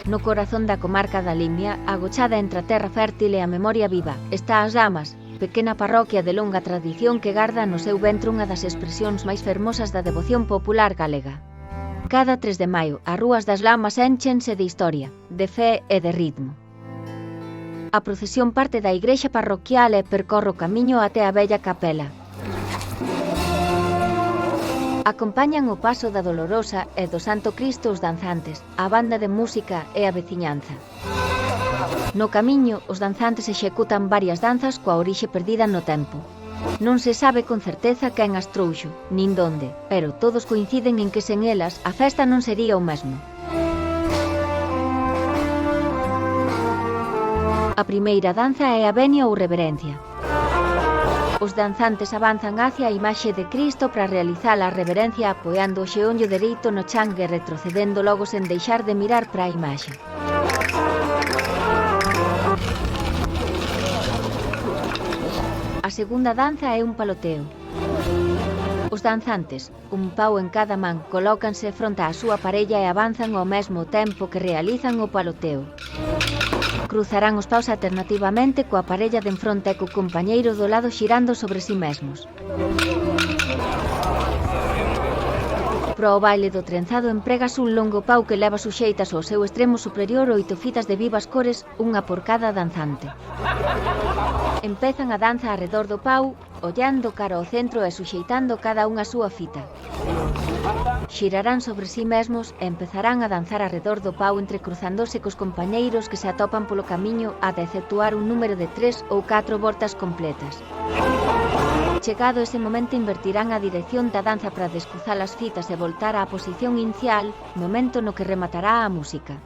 No corazón da comarca da Limia, agochada entre a terra fértil e a memoria viva, está As Lamas, pequena parroquia de longa tradición que garda no seu ventre unha das expresións máis fermosas da devoción popular galega. Cada 3 de maio, as rúas das Lamas énchense de historia, de fe e de ritmo. A procesión parte da igrexa parroquial e percorre o camiño até a vella capela. Acompañan o paso da Dolorosa e do Santo Cristo os danzantes, a banda de música e a veciñanza. No camiño, os danzantes executan varias danzas coa orixe perdida no tempo. Non se sabe con certeza quen as trouxo, nin donde, pero todos coinciden en que sen elas a festa non sería o mesmo. A primeira danza é a venia ou reverencia. Os danzantes avanzan hacia a imaxe de Cristo para realizar a reverencia apoiando o xeonllo dereito no chan e retrocedendo logo sen deixar de mirar para a imaxe. A segunda danza é un paloteo. Os danzantes, un pau en cada man, colócanse fronte á súa parella e avanzan ao mesmo tempo que realizan o paloteo. Cruzarán os paus alternativamente coa parella de enfronte e co compañeiro do lado xirando sobre si mesmos. Para o baile do trenzado empregas un longo pau que leva suxeitas ao seu extremo superior 8 fitas de vivas cores, unha por cada danzante. Empezan a danza arredor do pau, ollando cara ao centro e suxeitando cada unha a súa fita. Xirarán sobre si mesmos e empezarán a danzar arredor do pau entrecruzándose cos compañeiros que se atopan polo camiño ata efectuar un número de 3 ou 4 voltas completas. Chegado ese momento invertirán a dirección da danza para descruzar as fitas e voltar á posición inicial, momento no que rematará a música.